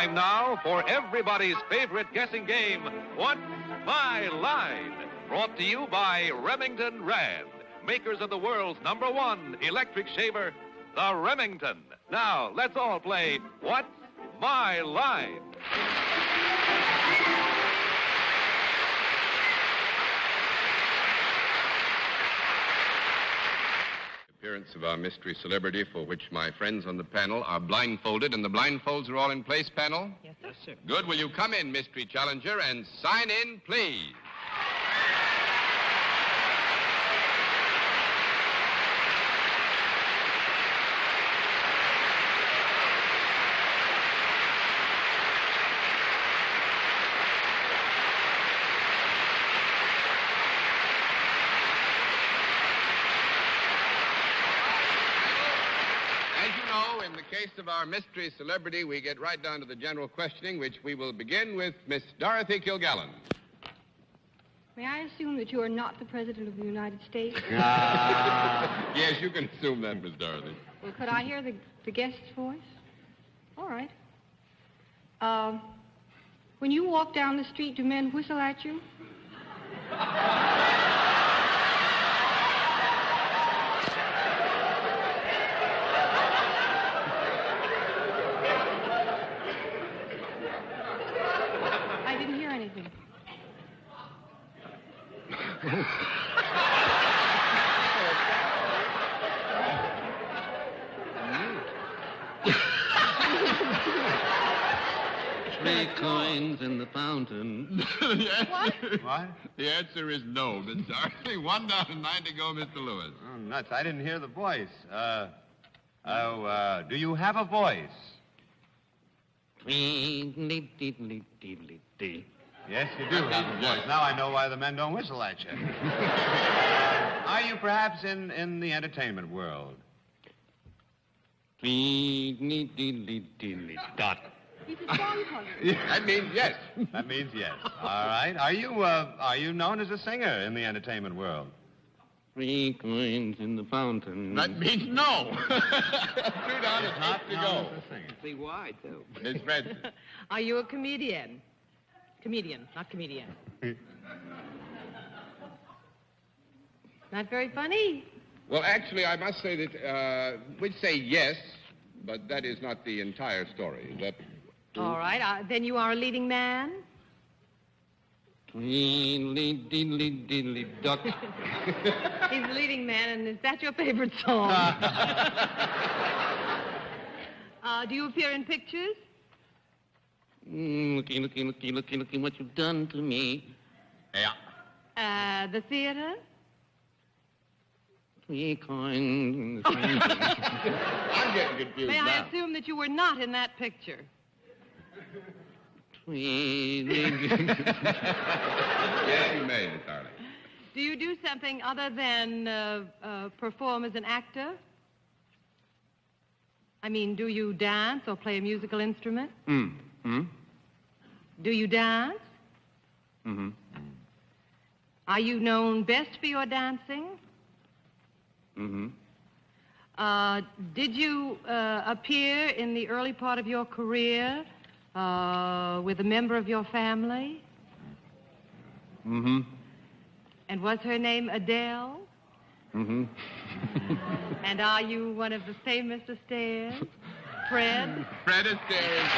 Time now for everybody's favorite guessing game, What's My Line? Brought to you by Remington Rand, makers of the world's #1 electric shaver, the Remington. Now, let's all play What's My Line? Appearance of our mystery celebrity, for which my friends on the panel are blindfolded, and the blindfolds are all in place, panel? Yes, sir. Yes, sir. Good. Will you come in, mystery challenger, and sign in, please? In the case of our mystery celebrity, we get right down to the general questioning, which we will begin with Miss Dorothy Kilgallen. May I assume that you are not the President of the United States? Yes, you can assume that, Miss Dorothy. Well, could I hear the guest's voice? All right. When you walk down the street, do men whistle at you? I didn't hear anything. Three coins in the fountain. Yes. What? The answer is no, Miss Dorothy. 1 down and 9 to go, Mr. Lewis. Oh, nuts. I didn't hear the voice. Do you have a voice? Yes, Yes, you do have a voice. Now I know why the men don't whistle at you. Are you perhaps in the entertainment world? Dot. He's a song puzzle. That means yes. That means yes. All right. Are you known as a singer in the entertainment world? 3 coins in the fountain. That means no. 2 down and 8 to go. See why, too. Miss Fred. Are you a comedian? Comedian, not comedian. Not very funny. Well, actually, I must say that we'd say yes, but that is not the entire story. Is that true? All right. Then you are a leading man? Duck. He's a leading man, and is that your favorite song? Do you appear in pictures? Looking what you've done to me. Yeah. The theater? 3 coins in the fountain. I'm getting confused May now. I assume that you were not in that picture? Yes, you may, Miss Harley. Do you do something other than perform as an actor? I mean, do you dance or play a musical instrument? Do you dance? Mm-hmm. Are you known best for your dancing? Mm-hmm. Did you appear in the early part of your career with a member of your family? Mm-hmm. And was her name Adele? Mm-hmm. And are you one of the famous Astaire? Fred? Fred Astaire is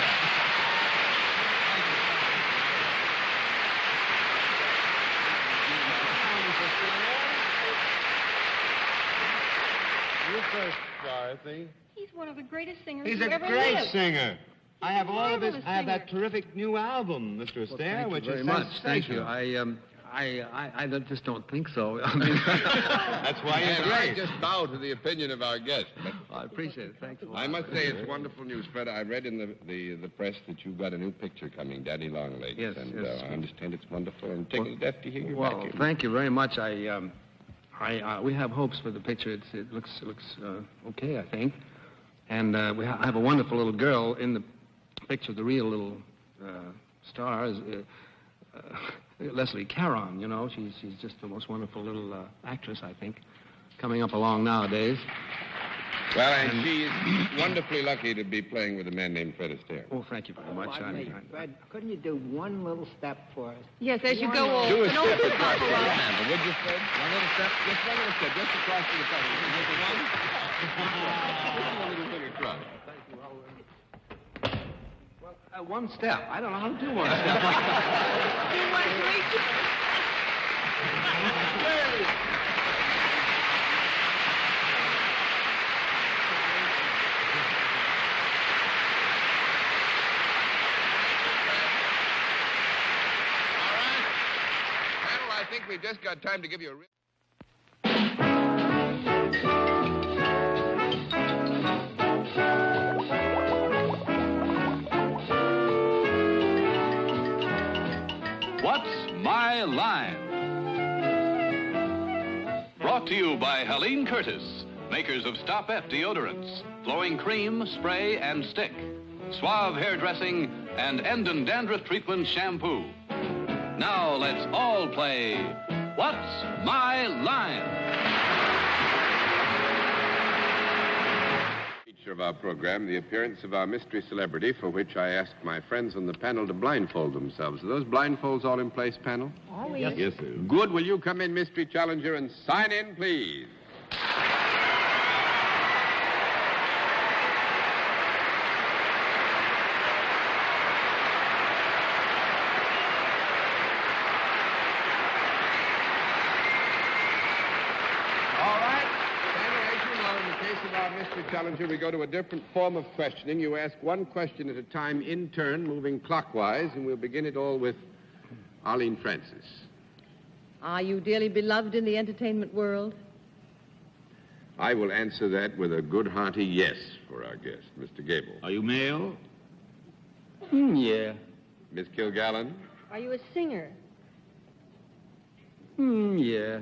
You first, Dorothy. He's one of the greatest singers He's who a ever great lived. singer. I have all of his. marvelous I have that singer. terrific new album, Mr. Astaire, Thank which you very is much. Thank you. sensational. I just don't think so. I mean, That's why he's And I great. just bow to the opinion of our guest. But I appreciate it. Thanks a lot. I must say it's wonderful news, Fred. I read in the press that you've got a new picture coming, Daddy Longlegs. Yes, And yes. I understand it's wonderful. I'm taking deaf to hear you back Well, here. thank you very much. We have hopes for the picture. It looks okay, I think. And I have a wonderful little girl in the picture. The real little star is Leslie Caron. You know, she's just the most wonderful little actress, I think, coming up along nowadays. Well, and she's wonderfully lucky to be playing with a man named Fred Astaire. Oh, thank you very much. Fred, couldn't you do one little step for us? Yes, as you go over. Do a An step old across to the buffalo. panel, would you, Fred? One little step? Just one little step, just across to the panel. One little thing across. One step. I don't know how to do one step. I think we've just got time to give you a... What's My Line? Brought to you by Helene Curtis, makers of Stop-F deodorants, flowing cream, spray, and stick, Suave hairdressing, and End and Dandruff Treatment shampoo. Now let's all play What's My Line? Feature of our program, the appearance of our mystery celebrity, for which I asked my friends on the panel to blindfold themselves. Are those blindfolds all in place, panel? Always. Yes, sir. Good. Will you come in, mystery challenger, and sign in, please? Mystery challenger, we go to a different form of questioning. You ask one question at a time in turn, moving clockwise, and we'll begin it all with Arlene Francis. Are you dearly beloved in the entertainment world? I will answer that with a good hearty yes for our guest, Mr. Gable. Are you male? Yeah. Miss Kilgallen? Are you a singer? Yeah.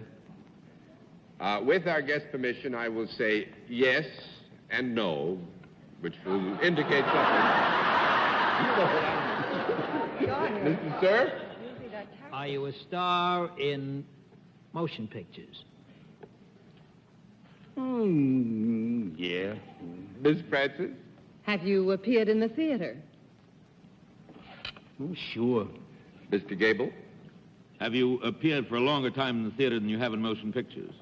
With our guest's permission, I will say yes and no, which will indicate something. Mr. Sir? Are you a star in motion pictures? Yeah. Miss Francis? Have you appeared in the theater? Oh, sure. Mr. Gable? Have you appeared for a longer time in the theater than you have in motion pictures?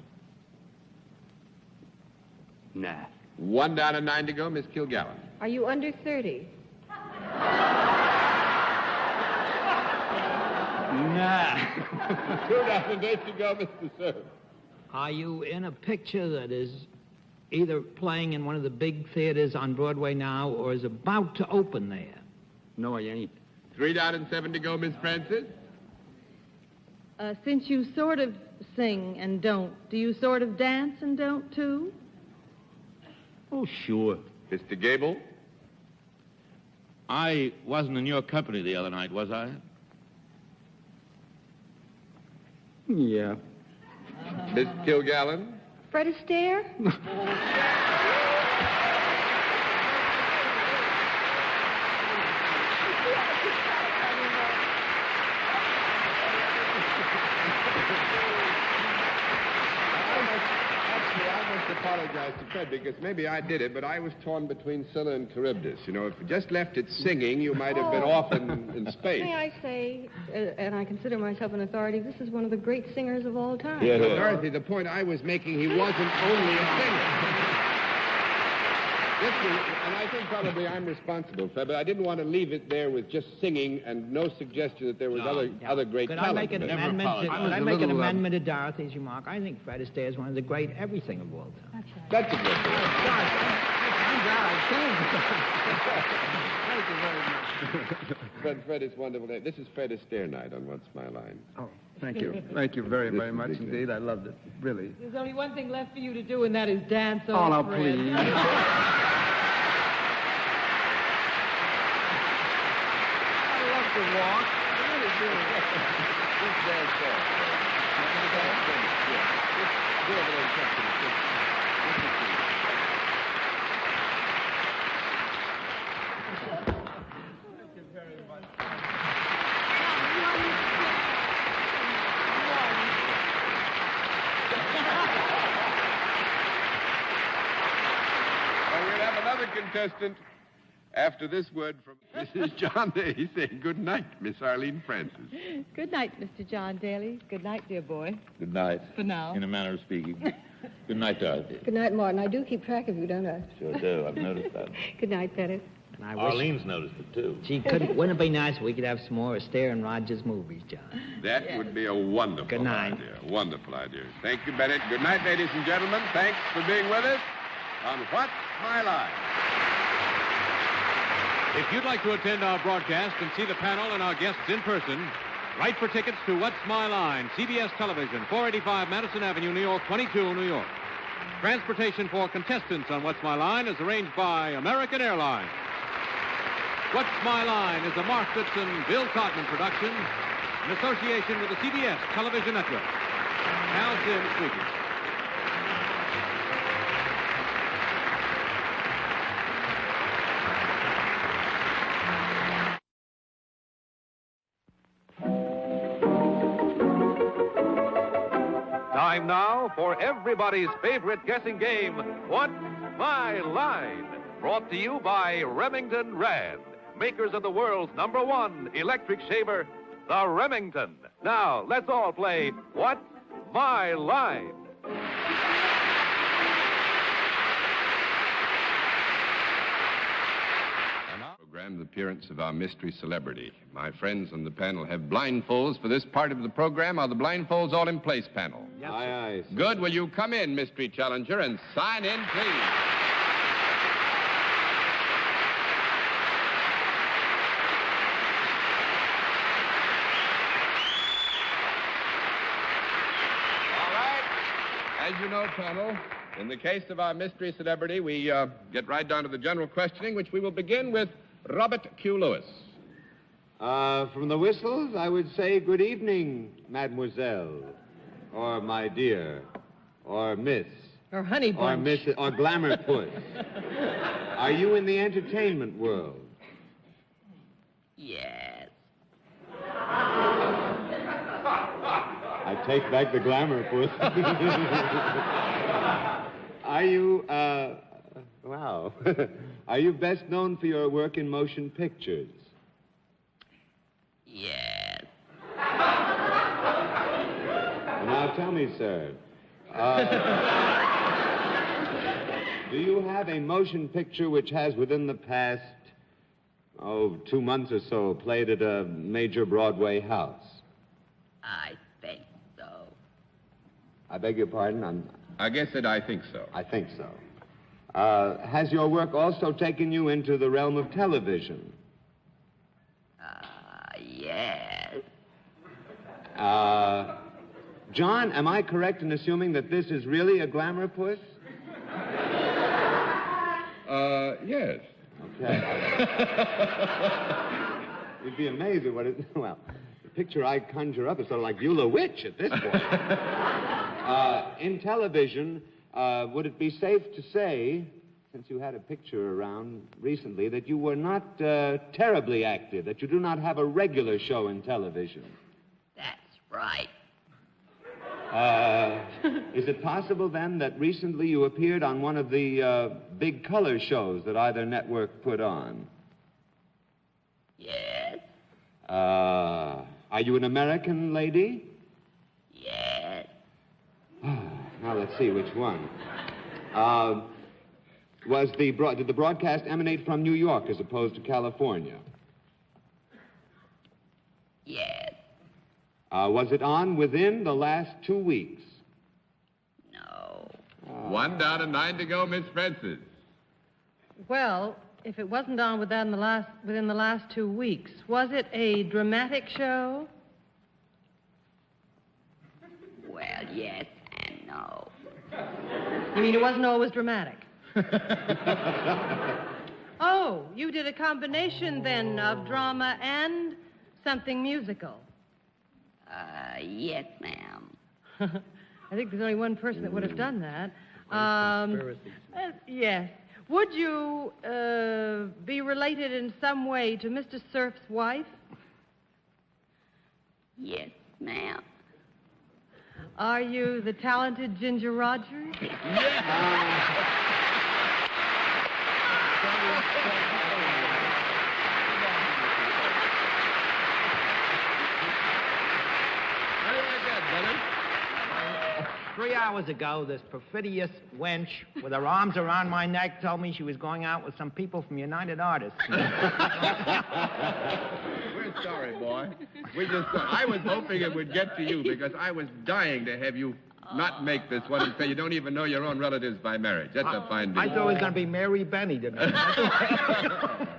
Nah. 1 down and 9 to go, Miss Kilgallen. Are you under 30? Nah. 2 down and 8 to go, Mr. Sir. Are you in a picture that is either playing in one of the big theaters on Broadway now or is about to open there? No, I ain't. 3 down and 7 to go, Miss Francis. Since you sort of sing and don't, do you sort of dance and don't, too? Oh, sure. Mr. Gable? I wasn't in your company the other night, was I? Yeah. Miss Kilgallen? Fred Astaire? Apologize to Fred because maybe I did it, but I was torn between Scylla and Charybdis. You know, if you just left it singing, you might have been off in space. May I say, and I consider myself an authority, this is one of the great singers of all time. Yeah. Dorothy, the point I was making, he wasn't only a singer. And I think probably I'm responsible, Fred, but I didn't want to leave it there with just singing and no suggestion that there was other great Could talent. I make an amendment to Dorothy's remark? I think Fred Astaire is one of the great everything of all time. That's a good thing. I'm glad I came. Fred, it's wonderful. This is Fred Astaire night on What's My Line. Oh, thank you. Thank you very, very much indeed. I loved it, really. There's only one thing left for you to do, and that is dance. Oh, now, please. To walk. have another contestant after this word from Mrs. John Daly saying good night, Miss Arlene Francis. Good night, Mr. John Daly. Good night, dear boy. Good night. For now. In a manner of speaking. Good night, Dorothy. Good night, Martin. I do keep track of you, don't I? Sure do. I've noticed that. Good night, Pettis. And I wish, Arlene's noticed it, too. gee, wouldn't it be nice if we could have some more Astaire and Rogers movies, John? That would be a wonderful Good night. idea. Wonderful idea. Thank you, Bennett. Good night, ladies and gentlemen. Thanks for being with us on What's My Line? If you'd like to attend our broadcast and see the panel and our guests in person, write for tickets to What's My Line, CBS Television, 485 Madison Avenue, New York, 22, New York. Transportation for contestants on What's My Line is arranged by American Airlines. What's My Line is a Mark Goodson, Bill Todman production in association with the CBS Television Network. Hal Sims speaking. Time now for everybody's favorite guessing game, What's My Line? Brought to you by Remington Rand, makers of the world's #1 electric shaver, the Remington. Now, let's all play What's My Line? Program, the appearance of our mystery celebrity. My friends on the panel have blindfolds for this part of the program. Are the blindfolds all in place, panel? Yes, Aye, aye. Good. Will you come in, mystery challenger, and sign in, please? All right. As you know, panel, in the case of our mystery celebrity, we get right down to the general questioning, which we will begin with Robert Q. Lewis. From the whistles, I would say good evening, mademoiselle, or my dear, or miss, Or honey or bunch. miss, or glamour puss. Are you in the entertainment world? Yes. I take back the glamour puss. Are you, wow. Are you best known for your work in motion pictures? Yes. Now tell me, sir, do you have a motion picture which has within the past, 2 months or so, played at a major Broadway house? I think so. I beg your pardon? I guess that I think so. I think so. Has your work also taken you into the realm of television? Yes. John, am I correct in assuming that this is really a glamour puss? Yes. Okay. You'd be amazed at what it... Well, the picture I conjure up is sort of like Beulah Witch at this point. In television, would it be safe to say, since you had a picture around recently, that you were not terribly active, that you do not have a regular show in television? That's right. Is it possible, then, that recently you appeared on one of the big color shows that either network put on? Yes. Are you an American lady? Yes. Now, let's see which one. Did the broadcast emanate from New York as opposed to California? Yes. Was it on within the last 2 weeks? No. 1 down and 9 to go, Miss Francis. Well, if it wasn't on within the last 2 weeks, was it a dramatic show? Well, yes and no. You mean it wasn't always dramatic? Oh, you did a combination then of drama and something musical. Yes, ma'am. I think there's only one person that would have done that. Yes. Would you be related in some way to Mr. Cerf's wife? Yes, ma'am. Are you the talented Ginger Rogers? How do you like that, Bennett? 3 hours ago, this perfidious wench with her arms around my neck told me she was going out with some people from United Artists. We're sorry, boy. I was hoping it would get to you because I was dying to have you not make this one and say you don't even know your own relatives by marriage. That's a fine deal. I thought it was going to be Mary Benny tonight.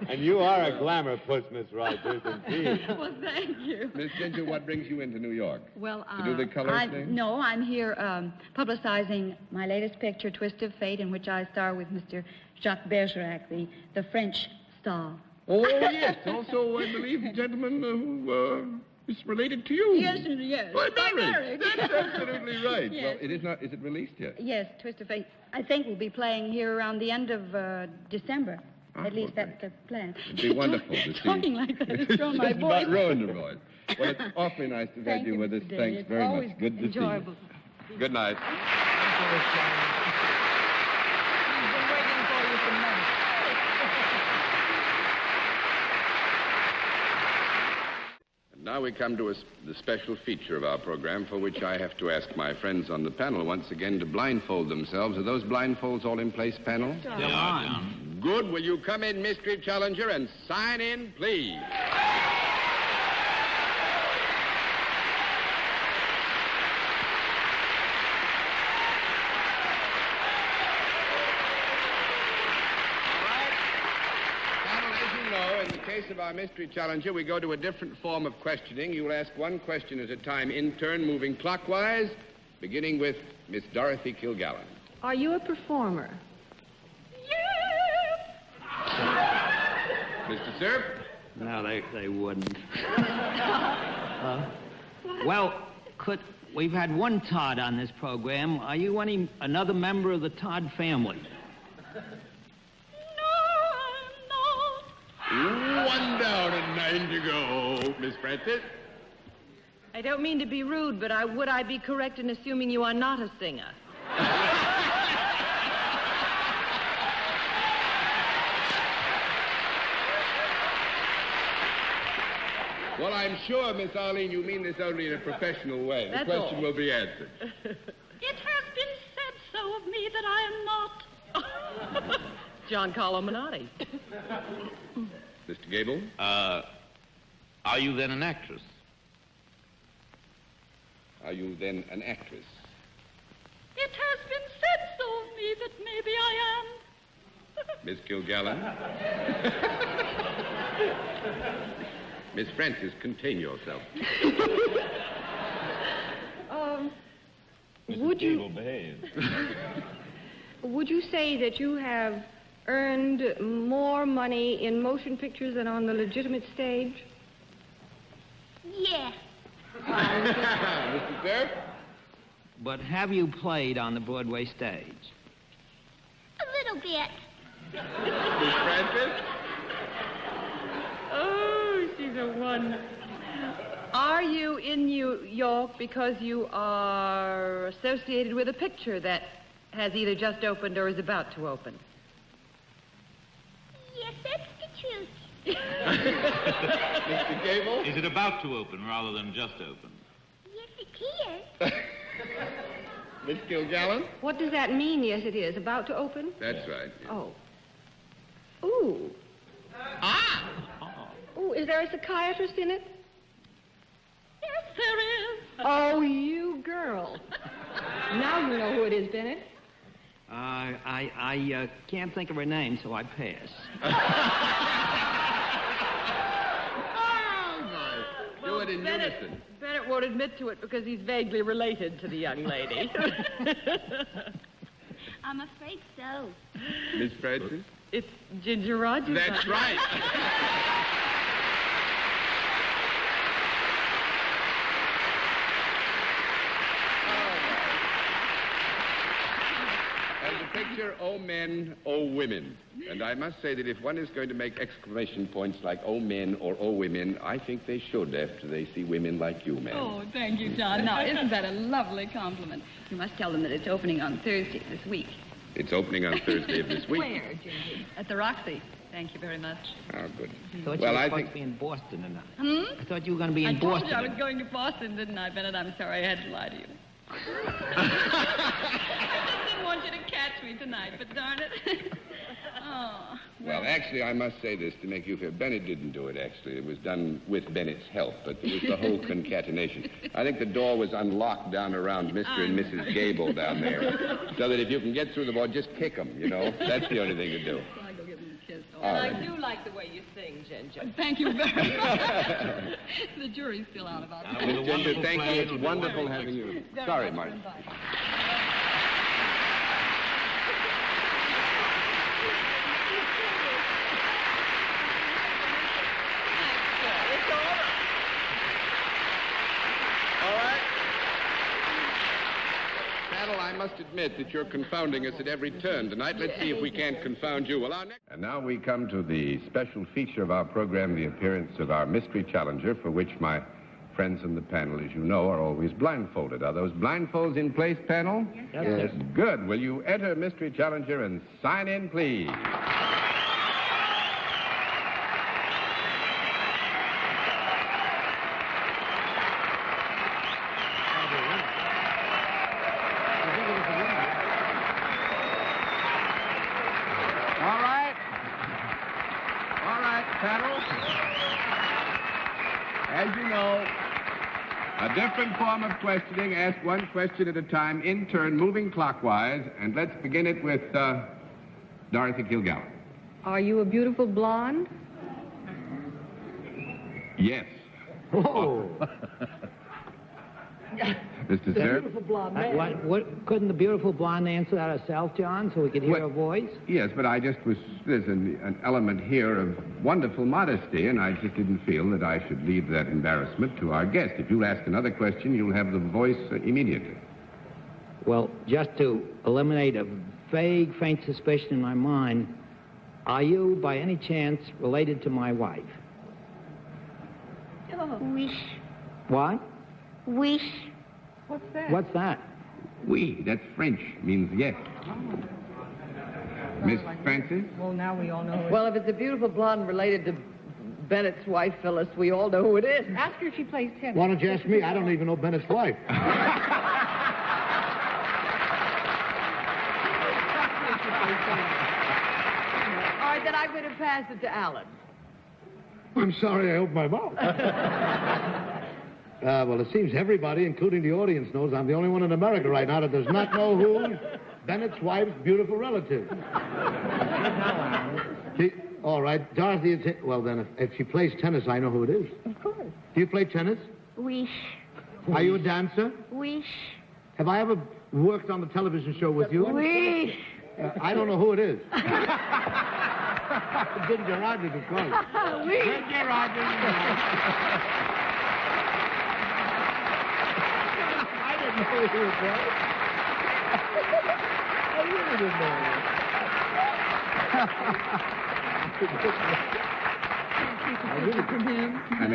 And you are a glamour puss, Miss Rogers, indeed. Well, thank you. Miss Ginger, what brings you into New York? Well, To do the color thing? No, I'm here publicizing my latest picture, Twist of Fate, in which I star with Mr. Jacques Bergerac, the French star. Oh, yes. Also, I believe the gentleman who is related to you. Yes, yes. By By marriage. marriage. That's absolutely right. Yes. Well, it is not. Is it released yet? Yes, Twist of Fate. I think we'll be playing here around the end of December. At least okay. that's the plan. It'd be wonderful to see. Talking like that has thrown my It's voice. about ruined the voice. Well, it's awfully nice to have Thank you you, with us. Mr. Daly. Thanks It's very always much. Good to enjoyable. see you. Good night. He's been waiting for you for months. Now we come to the special feature of our program for which I have to ask my friends on the panel once again to blindfold themselves. Are those blindfolds all in place, panel? Good. Will you come in, mystery challenger, and sign in, please? In the case of our mystery challenger, we go to a different form of questioning. You will ask one question at a time in turn, moving clockwise, beginning with Miss Dorothy Kilgallen. Are you a performer? Mr. Cerf? No, they wouldn't. Well, we've had one Todd on this program. Are you another member of the Todd family? One down and 9 to go. Miss Francis? I don't mean to be rude, but would I be correct in assuming you are not a singer? Well, I'm sure, Miss Arlene, you mean this only in a professional way. That's the question all. will be answered. It has been said so of me that I am not. John Carlo Minotti. Mr. Gable? Are you then an actress? Are you then an actress? It has been said so of me that maybe I am. Miss Kilgallen? Miss Francis, contain yourself. Would you behave. would you say that you have earned more money in motion pictures than on the legitimate stage? Yeah. Mr. Cerf? But have you played on the Broadway stage? A little bit. Miss Francis? Oh, she's a one. Are you in New York because you are associated with a picture that has either just opened or is about to open? Yes, that's the truth. Mr. Gable? Is it about to open rather than just open? Yes, it is. Miss Kilgallen? What does that mean, yes, it is? About to open? That's right. Yes. Oh. Ooh. Ah! Ooh, is there a psychiatrist in it? Yes, there is. Oh, you girl. Now you know who it is, Bennett. I can't think of her name, so I pass. Do it in unison. Bennett won't admit to it because he's vaguely related to the young lady. I'm afraid so. Miss Francis? It's Ginger Rogers. That's right. And the picture, Oh Men, Oh Women. And I must say that if one is going to make exclamation points like Oh Men or Oh Women, I think they should after they see women like you, ma'am. Oh, thank you, John. Now, isn't that a lovely compliment? You must tell them that it's opening on Thursday this week. It's opening on Thursday of this week. Where, Gingy? At the Roxy. Thank you very much. Oh, good. I thought Well, you were I supposed think... to be in Boston tonight. Hmm? I thought you were going to be in I told Boston. you I was going to Boston, didn't I, Bennett? I'm sorry I had to lie to you. I just didn't want you to catch me tonight, but darn it. Oh. Well, actually, I must say this to make you feel. Bennett didn't do it, actually. It was done with Bennett's help, but it was the whole concatenation. I think the door was unlocked down around Mr. and Mrs. Gable down there, so that if you can get through the door, just kick them, you know? That's the only thing to do. I go give him a kiss. All right. I do like the way you sing, Ginger. Thank you very much. The jury's still out about that. Miss Ginger, thank you. It's wonderful having you. Very Sorry, much Marty. for inviting me. All right. Saddle, I must admit that you're confounding us at every turn tonight. Let's see if we can't confound you. Well, our next... And now we come to the special feature of our program, the appearance of our mystery challenger, for which my friends on the panel, as you know, are always blindfolded. Are those blindfolds in place, panel? Yes. Good. Will you enter mystery challenger and sign in, please? All right, panel. As you know, a different form of questioning. Ask one question at a time, in turn, moving clockwise. And let's begin it with Dorothy Kilgallen. Are you a beautiful blonde? Yes. Oh. Mr. Sir? What, couldn't the beautiful blonde answer that herself, John, so we could hear her voice? Yes, but I just was... There's an element here of wonderful modesty, and I just didn't feel that I should leave that embarrassment to our guest. If you'll ask another question, you'll have the voice immediately. Well, just to eliminate a vague, faint suspicion in my mind, are you, by any chance, related to my wife? Wish. What? Wish. What's that? What's that? Oui, that's French, means yes. Miss Francis? Well, now we all know. Well, if it's a beautiful blonde related to Bennett's wife, Phyllis, we all know who it is. Ask her if she plays tennis. Why don't you ask me? I don't even know Bennett's wife. All right, then I'm going to pass it to Alan. I'm sorry I opened my mouth. Well, it seems everybody, including the audience, knows I'm the only one in America right now that does not know who Bennett's wife's beautiful relative. All right, Dorothy is... Well, then, if she plays tennis, I know who it is. Of course. Do you play tennis? Wish. Are you a dancer? Wish. Have I ever worked on the television show with you? Wish. I don't know who it is. Ginger Rogers, of course. Wish. Ginger Rogers. I didn't know who it was. I really didn't know. An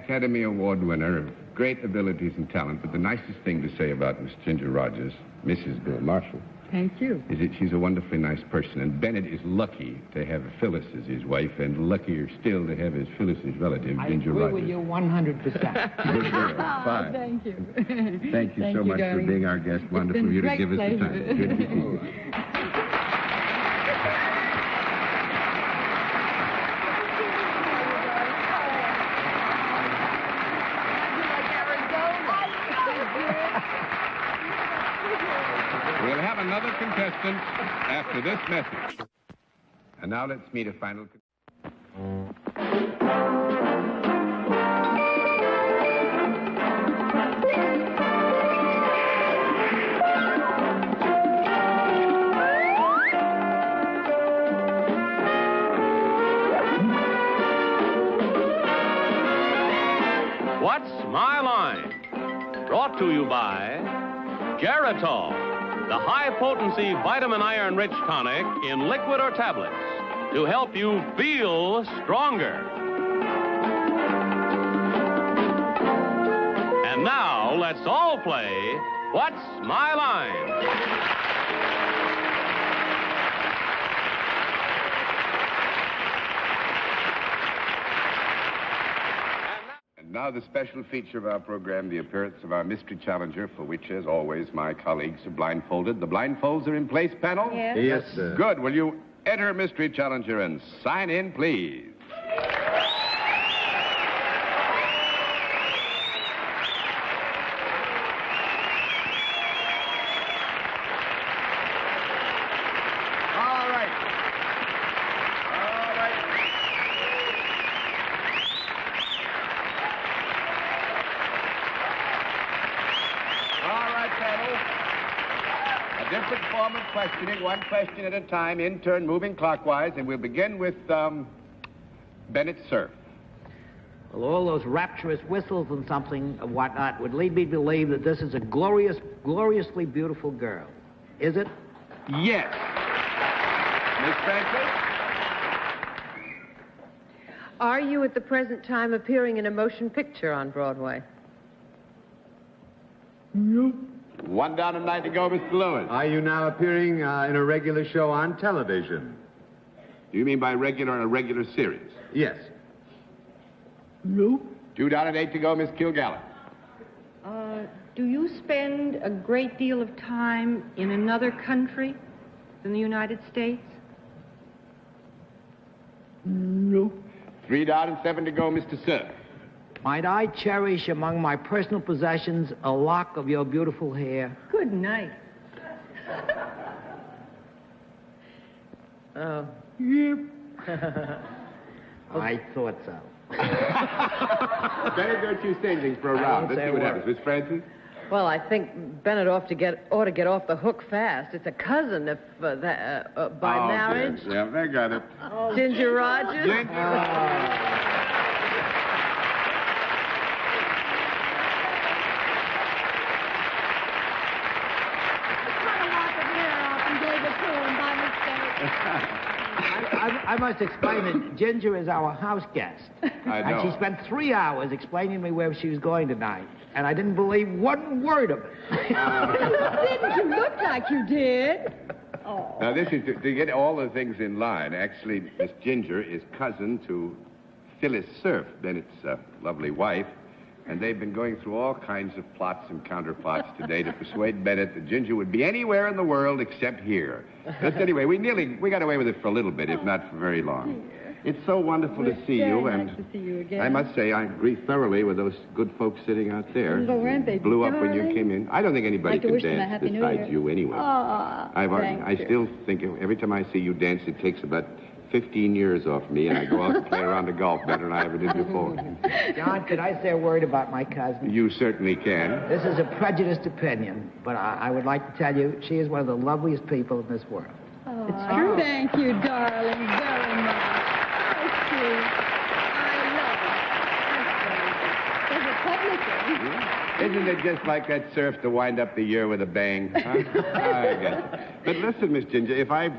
Academy Award winner of great abilities and talent, but the nicest thing to say about Miss Ginger Rogers, Mrs. Bill Marshall, Thank you. is that she's a wonderfully nice person. And Bennett is lucky to have Phyllis as his wife, and luckier still to have his Phyllis's relative, I Ginger agree Rogers. with you 100%. Good girl. Fine. Thank you. Thank you so you, much darling. for being our guest. Wonderful been of you to great give us the pleasure. time. Good to see you. We'll have another contestant after this message. And now let's meet a final contestant. What's My Line? Brought to you by Geritol, the high-potency vitamin iron-rich tonic in liquid or tablets to help you feel stronger. And now, let's all play What's My Line? now the special feature of our program, the appearance of our mystery challenger, for which, as always, my colleagues are blindfolded. The blindfolds are in place, panel? Yes. Yes, sir. Good. Will you enter mystery challenger and sign in, please? All right. All right. All right, panel. A different form of questioning, one question at a time, in turn, moving clockwise, and we'll begin with Bennett Cerf. Well, all those rapturous whistles and something of whatnot would lead me to believe that this is a gloriously beautiful girl. Is it? Yes. Miss Franklin? Are you at the present time appearing in a motion picture on Broadway? One down and 9 to go, Mr. Lewis. Are you now appearing in a regular show on television? Do you mean by regular in a regular series? Yes. 2 down and 8 to go, Miss Kilgallen. Do you spend a great deal of time in another country than the United States? 3 down and 7 to go, Mr. Cerf. Might I cherish among my personal possessions a lock of your beautiful hair? Good night. Oh. I thought so. Better don't you say anything for a round. Let's see what happens. Miss Francis? Well, I think Bennett ought to get off the hook fast. It's a cousin if by marriage. Yes. Yeah, I got it. Ginger Rogers. I must explain that Ginger is our house guest. I know. And she spent 3 hours explaining to me where she was going tonight. And I didn't believe one word of it. Didn't you look like you did? Now, this is to get all the things in line. Actually, Miss Ginger is cousin to Phyllis Cerf, Bennett's lovely wife. And they've been going through all kinds of plots and counterplots today to persuade Bennett that Ginger would be anywhere in the world except here. But anyway, we got away with it for a little bit, if not for very long. It's so wonderful to see you, and nice to see you again. I must say I agree thoroughly with those good folks sitting out there. Oh, weren't they Blew up when you darling? came in. I don't think anybody Like to can wish them a dance Happy New besides Year. you anyway. I still think every time I see you dance, it takes about 15 years off me, and I go out and play around the golf better than I ever did before. John, could I say a word about my cousin? You certainly can. This is a prejudiced opinion, but I would like to tell you she is one of the loveliest people in this world. It's true. Thank you, darling, very much. Thank you. I love it. That's very good. There's a public. Isn't it just like that Surf to wind up the year with a bang? Huh? I guess. But listen, Miss Ginger, if I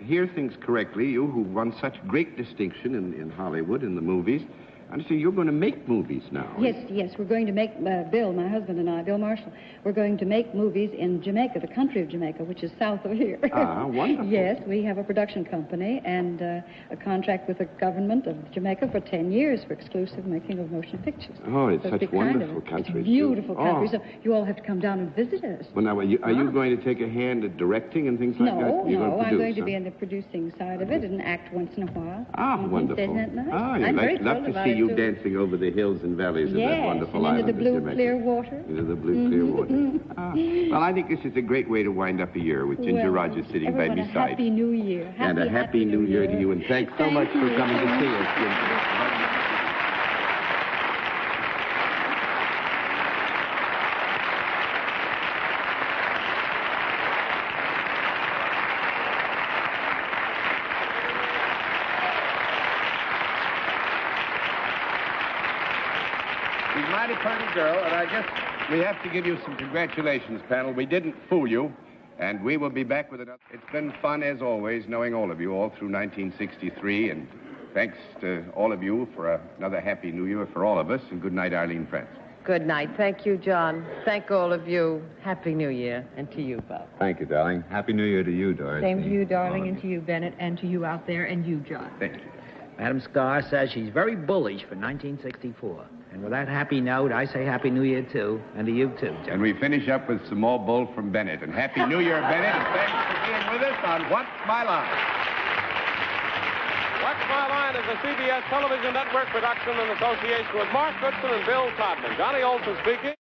hear things correctly, you who won such great distinction in Hollywood, in the movies, I understand you're going to make movies now. Yes, we're going to make, Bill, my husband and I, Bill Marshall, we're going to make movies in Jamaica, the country of Jamaica, which is south of here. Ah, wonderful. Yes, we have a production company and a contract with the government of Jamaica for 10 years for exclusive making of motion pictures. Oh, it's So such big wonderful It's country, a beautiful too. country, Oh. so you all have to come down and visit us. Well, now, are you going to take a hand at directing and things like that? No, You're I'm produce, going to huh? be in the producing side of it and act once in a while. Ah, wonderful. Isn't that nice? Ah, I'm very I'd love thrilled to about see it, you too. dancing over the hills and valleys of that Yes, wonderful and island into the blue, of Jamaica. clear water. Into the blue, clear water. Ah. Well, I think this is a great way to wind up a year with Ginger Well, Rogers sitting by everyone, my a side. Happy New Year. And a happy new year to you, and thanks so much for coming to see us, Ginger. She's a mighty pretty girl, and I guess we have to give you some congratulations, panel. We didn't fool you, and we will be back with another. It's been fun, as always, knowing all of you all through 1963, and thanks to all of you for another Happy New Year for all of us, and good night, Arlene Prince. Good night. Thank you, John. Thank all of you. Happy New Year. And to you, Bob. Thank you, darling. Happy New Year to you, Dorothy. Same to you, darling, and to you, Bennett, and to you out there, and you, John. Thank you. Madam Starr says she's very bullish for 1964. And with that happy note, I say Happy New Year, too, and to you, too, Joe. And we finish up with some more bull from Bennett. And Happy New Year, Bennett, and thanks for being with us on What's My Line? What's My Line is a CBS television network production in association with Mark Goodson and Bill Todman. Johnny Olson speaking.